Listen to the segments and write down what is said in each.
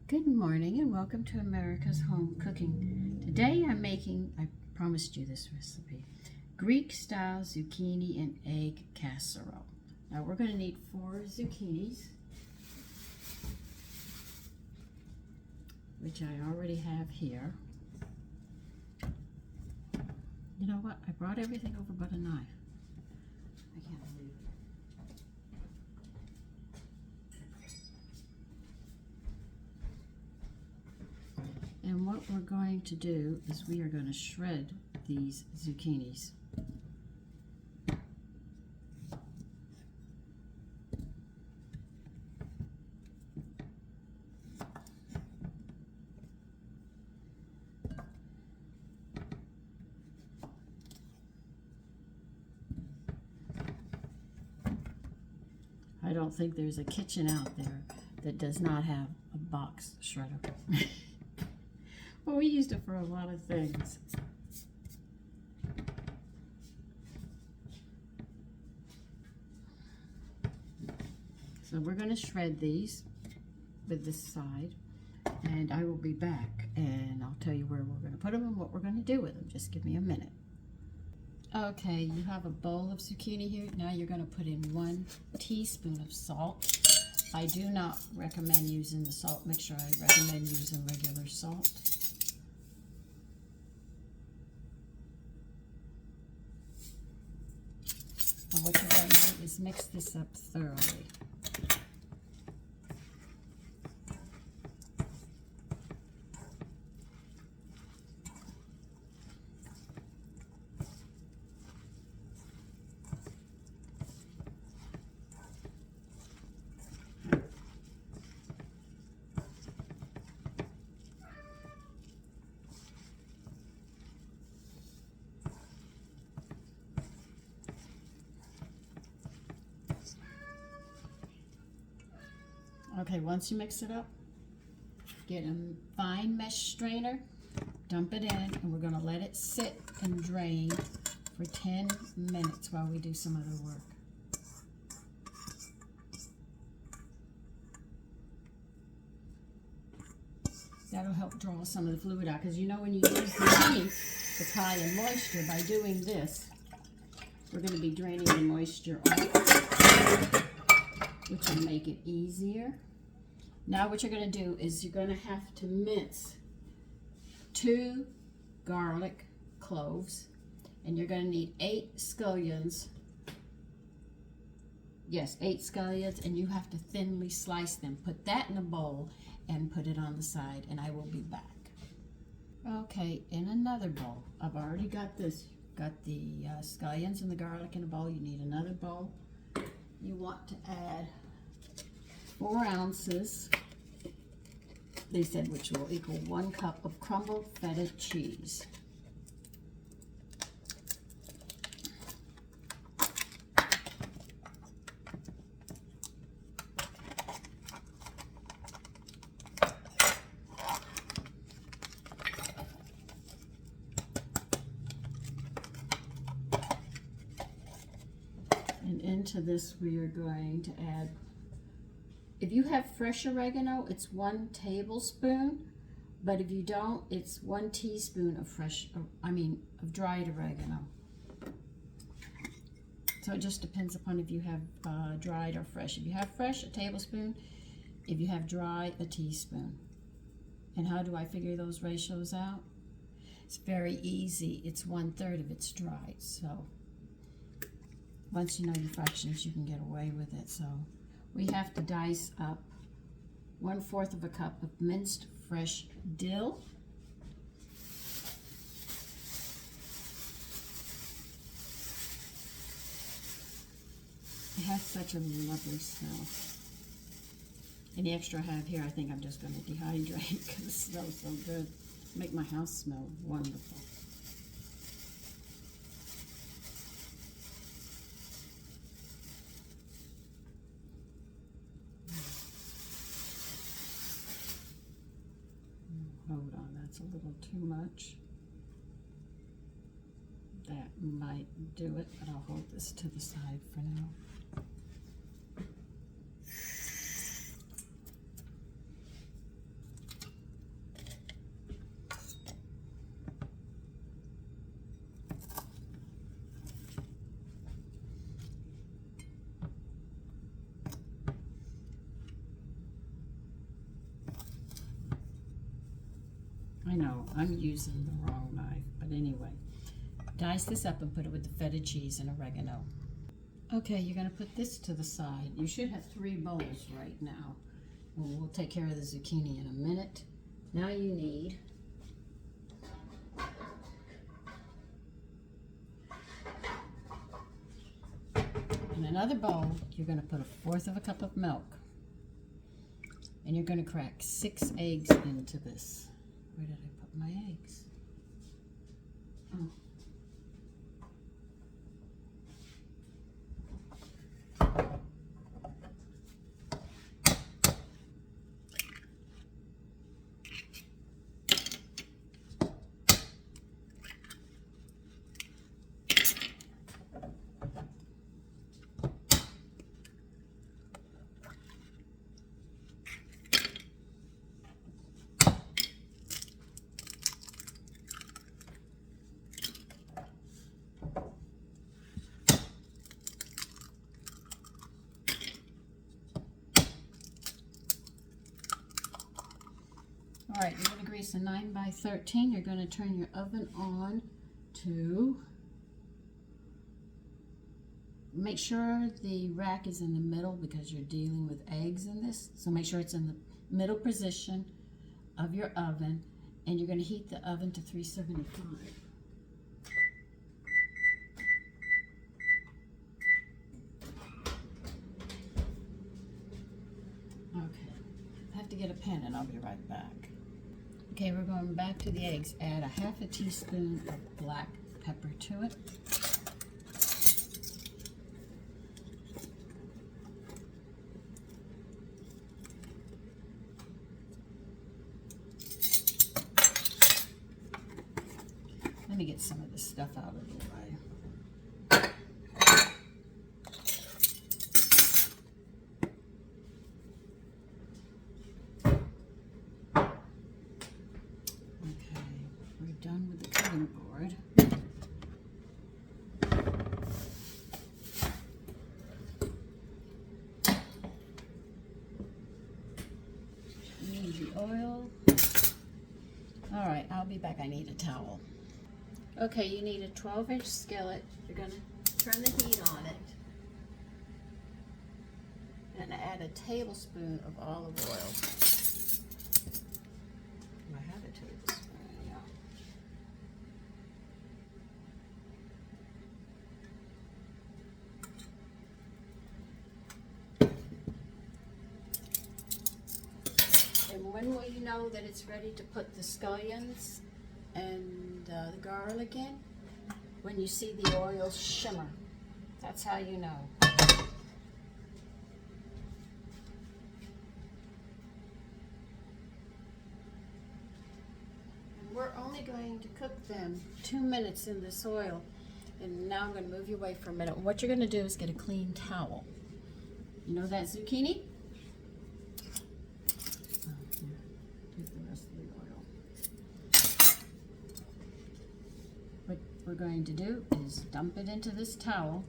Good morning and welcome to America's Home Cooking. Today I'm making, I promised you this recipe, Greek-style zucchini and egg casserole. Now we're going to need 4 zucchinis, which I already have here. You know what? I brought everything over but a knife. I can't believe it. And what we're going to do is we are going to shred these zucchinis. I don't think there's a kitchen out there that does not have a box shredder. Well, we used it for a lot of things. So we're going to shred these with this side, and I will be back and I'll tell you where we're going to put them and what we're going to do with them. Just give me a minute. Okay, you have a bowl of zucchini here. Now you're going to put in 1 teaspoon of salt. I do not recommend using the salt mixture. I recommend using regular salt. And what you're going to do is mix this up thoroughly. Okay, once you mix it up, get a fine mesh strainer, dump it in, and we're going to let it sit and drain for 10 minutes while we do some other work. That'll help draw some of the fluid out, because you know when you use the meat, it's high in moisture. By doing this, we're going to be draining the moisture off, which will make it easier. Now what you're going to do is you're going to have to mince 2 garlic cloves, and you're going to need 8 scallions. Yes, 8 scallions, and you have to thinly slice them. Put that in a bowl and put it on the side, and I will be back. Okay, in another bowl, I've already got this. Got the scallions and the garlic in a bowl. You need another bowl. You want to add 4 ounces, they said, which will equal 1 cup of crumbled feta cheese. And into this we are going to add, if you have fresh oregano, it's 1 tablespoon, but if you don't, it's 1 teaspoon of dried oregano. So it just depends upon if you have dried or fresh. If you have fresh, a tablespoon. If you have dry, a teaspoon. And how do I figure those ratios out? It's very easy. It's 1/3 if it's dried. So once you know your fractions, you can get away with it. So we have to dice up 1/4 of a cup of minced fresh dill. It has such a lovely smell. And the extra I have here, I think I'm just going to dehydrate because it smells so good. Make my house smell wonderful. Hold on, that's a little too much. That might do it, but I'll hold this to the side for now. I know, I'm using the wrong knife, but anyway. Dice this up and put it with the feta cheese and oregano. Okay, you're gonna put this to the side. You should have 3 bowls right now. Well, we'll take care of the zucchini in a minute. Now you need in another bowl, you're gonna put 1/4 cup of milk. And you're gonna crack 6 eggs into this. Where did I put my eggs? Oh. All right, you're going to grease a 9 by 13. You're going to turn your oven on to, make sure the rack is in the middle because you're dealing with eggs in this. So make sure it's in the middle position of your oven, and you're going to heat the oven to 375. Okay, I have to get a pen and I'll be right back. Okay, we're going back to the eggs. Add a 1/2 teaspoon of black pepper to it. Let me get some of this stuff out of the way. Done with the cutting board. You need the oil. All right, I'll be back. I need a towel. Okay, you need a 12-inch skillet. You're going to turn the heat on it and add a tablespoon of olive oil. I have a tablespoon. And when will you know that it's ready to put the scallions and the garlic in? When you see the oil shimmer. That's how you know. And we're only going to cook them 2 minutes in this oil. And now I'm going to move you away for a minute. What you're going to do is get a clean towel. You know that zucchini? What we're going to do is dump it into this towel,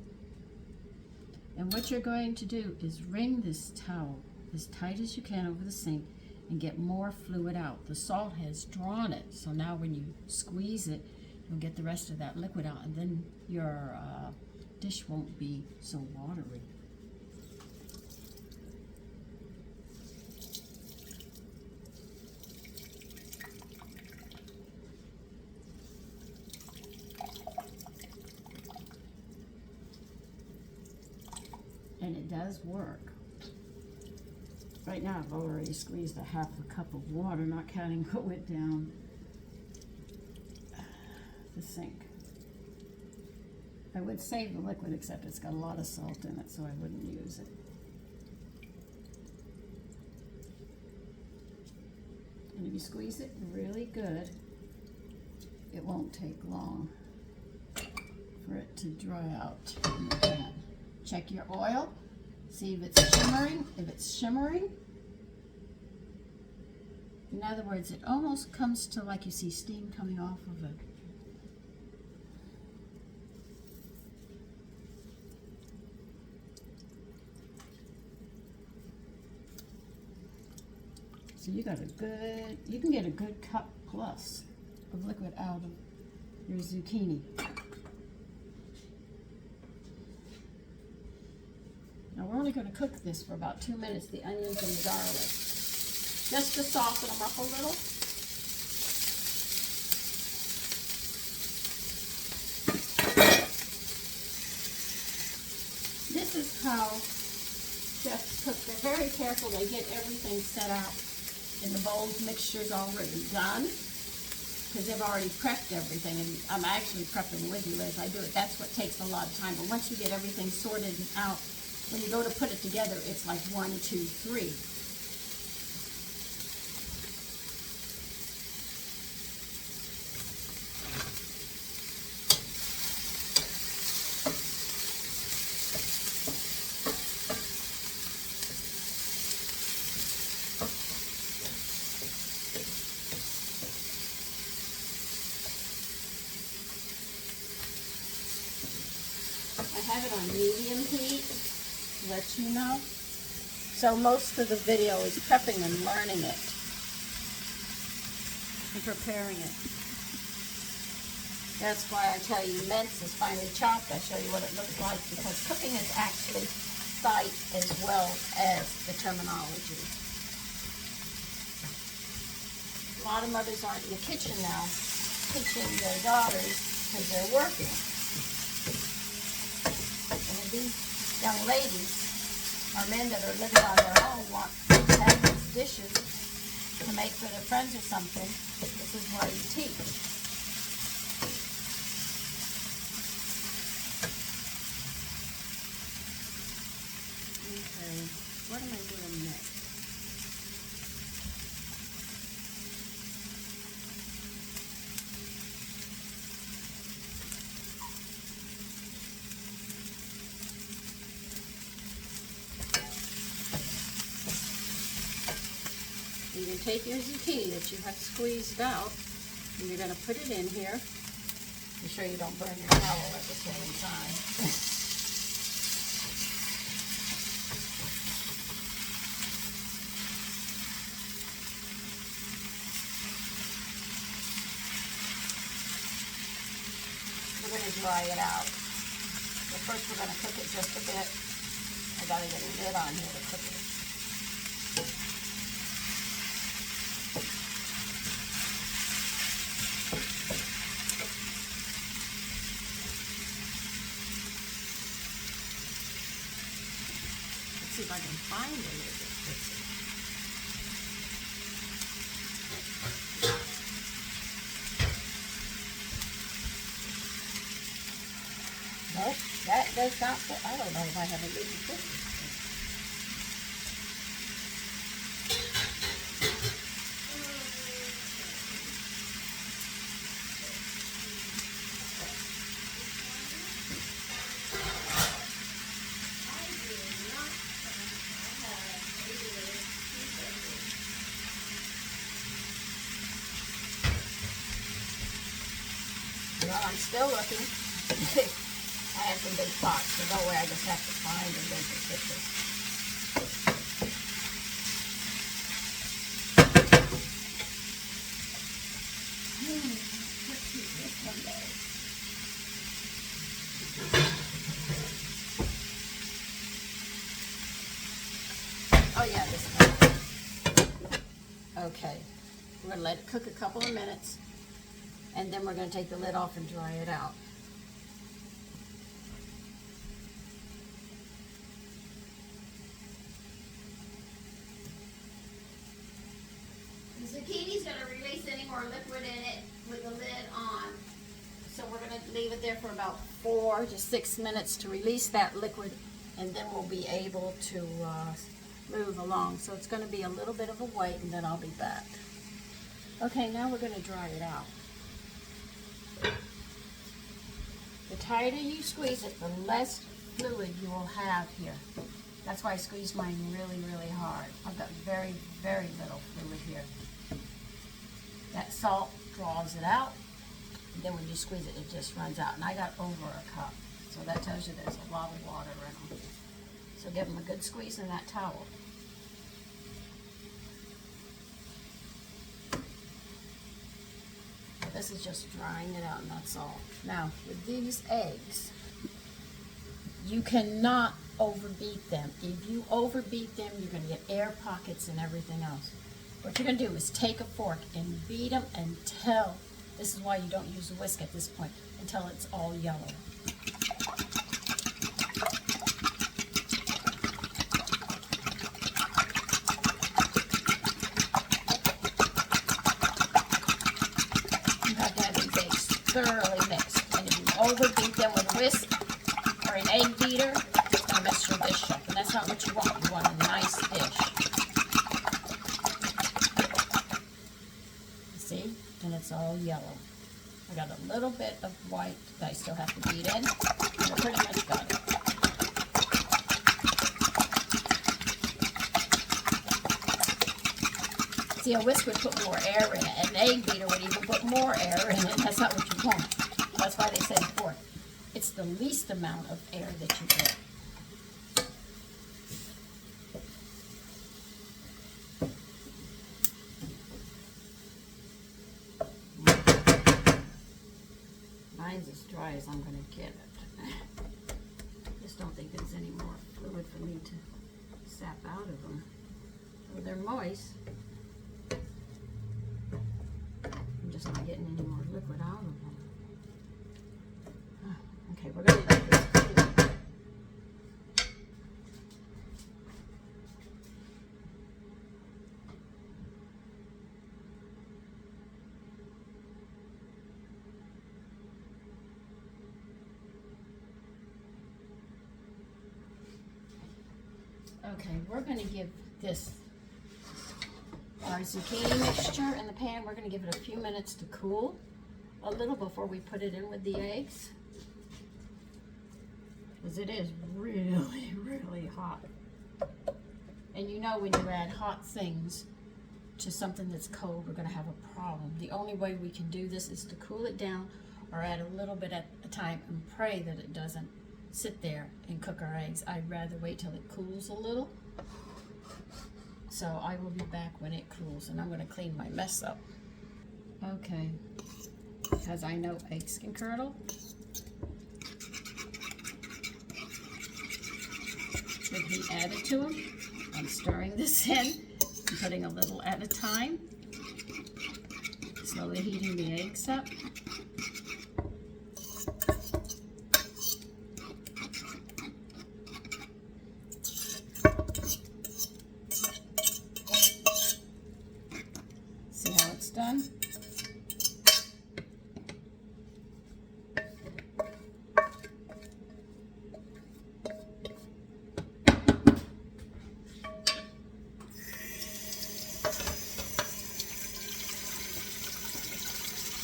and what you're going to do is wring this towel as tight as you can over the sink and get more fluid out. The salt has drawn it, so now when you squeeze it, you'll get the rest of that liquid out, and then your dish won't be so watery. And it does work. Right now I've already squeezed a 1/2 cup of water, not counting what went down the sink. I would save the liquid, except it's got a lot of salt in it, so I wouldn't use it. And if you squeeze it really good, it won't take long for it to dry out in the pan. Check your oil, see if it's shimmering. If it's shimmering, in other words, it almost comes to like you see steam coming off of it. So you got a good, you can get a good cup plus of liquid out of your zucchini. Now we're only going to cook this for about 2 minutes, the onions and the garlic. Just to soften them up a little. This is how chefs cook. They're very careful. They get everything set out in the bowls. Mixture's already done because they've already prepped everything. And I'm actually prepping with you as I do it. That's what takes a lot of time. But once you get everything sorted out, when you go to put it together, it's like 1, 2, 3. I have it on medium heat, to let you know. So most of the video is prepping and learning it and preparing it. That's why I tell you mince is finely chopped. I show you what it looks like because cooking is actually sight as well as the terminology. A lot of mothers aren't in the kitchen now teaching their daughters because they're working. These young ladies or men that are living on their own want to have these dishes to make for their friends or something. This is why you teach. Okay, what am I doing next? You can take your zucchini that you have squeezed out, and you're going to put it in here. Be sure you don't burn your towel at the same time. We're going to dry it out. But first we're going to cook it just a bit. I got to get a lid on here to cook it. See if I can find a little bit. Nope, that does not fit. I don't know if I have a little bit. Well, I'm still looking. I have some big pots, so don't worry, I just have to find and then fix this. Oh yeah, this one. Okay, we're gonna let it cook a couple of minutes. And then we're going to take the lid off and dry it out. The zucchini's going to release any more liquid in it with the lid on. So we're going to leave it there for about 4 to 6 minutes to release that liquid, and then we'll be able to move along. So it's going to be a little bit of a wait, and then I'll be back. Okay, now we're going to dry it out. The tighter you squeeze it, the less fluid you will have here. That's why I squeeze mine really, really hard. I've got very, very little fluid here. That salt draws it out, and then when you squeeze it, it just runs out. And I got over a cup, so that tells you there's a lot of water in them. So give them a good squeeze in that towel. this is just drying it out and that's all. Now, with these eggs, you cannot overbeat them. If you overbeat them, you're going to get air pockets and everything else. What you're going to do is take a fork and beat them until, this is why you don't use a whisk at this point, until it's all yellow. You have to have these eggs thoroughly mixed. And if you overbeat them with a whisk or an egg beater, it's going to mess your dish up. And that's not what you want. You want a nice dish. See? And it's all yellow. I got a little bit of white that I still have to beat in. And I pretty much got it. See, a whisk would put more air in it. An egg beater would even put more air in it. That's not what you want. That's why they say fork. It's the least amount of air that you get. Mine's as dry as I'm going to get it. I just don't think there's any more fluid for me to sap out of them. Well, they're moist. I'm just not getting any more liquid out of them. Okay, we're going to let this cool. Okay, we're going to give this, our zucchini mixture in the pan, we're going to give it a few minutes to cool a little before we put it in with the eggs. Because it is really, really hot. And you know when you add hot things to something that's cold, we're going to have a problem. The only way we can do this is to cool it down or add a little bit at a time and pray that it doesn't sit there and cook our eggs. I'd rather wait till it cools a little. So I will be back when it cools, and I'm going to clean my mess up. Okay, because I know eggs can curdle. With heat added to them, I'm stirring this in. I'm putting a little at a time. Slowly heating the eggs up. See how it's done?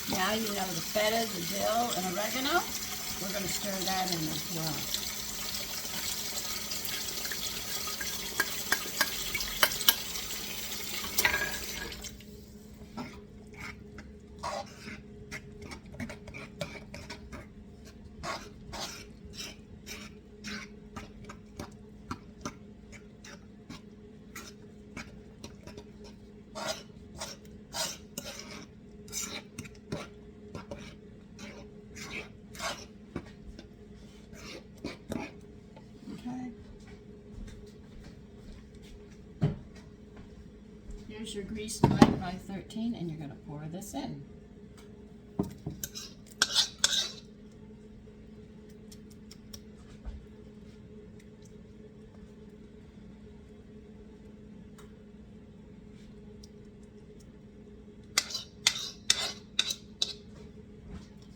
Now you know the feta, the dill, and oregano. We're going to stir that in as well. Here's your greased 9 by 13, and you're going to pour this in.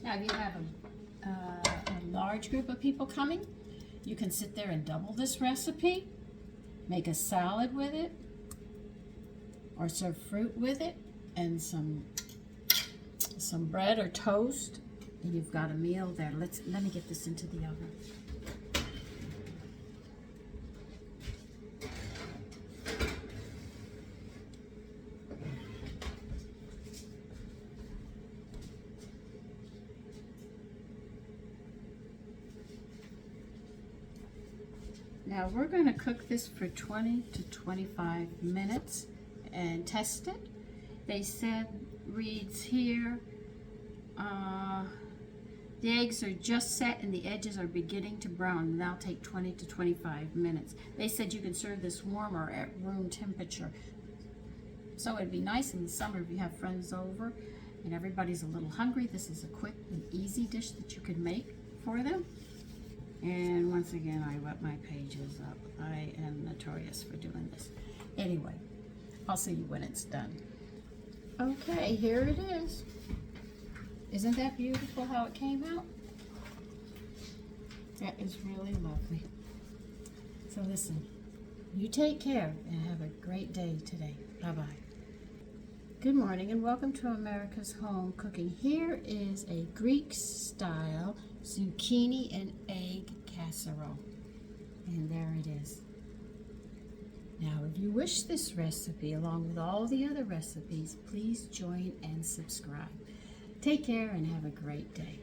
Now, if you have a large group of people coming, you can sit there and double this recipe, make a salad with it, or serve fruit with it, and some bread or toast, and you've got a meal there. Let me get this into the oven. Now we're going to cook this for 20 to 25 minutes and test it. They said reads here The eggs are just set and the edges are beginning to brown, and that'll take 20 to 25 minutes. They said you can serve this warmer at room temperature. So it'd be nice in the summer if you have friends over and everybody's a little hungry. This is a quick and easy dish that you could make for them. And once again, I wet my pages up. I am notorious for doing this. Anyway, I'll see you when it's done. Okay, here it is. Isn't that beautiful how it came out? That is really lovely. So listen, you take care and have a great day today. Bye-bye. Good morning and welcome to America's Home Cooking. Here is a Greek-style zucchini and egg casserole. And there it is. Now, if you wish this recipe, along with all the other recipes, please join and subscribe. Take care and have a great day.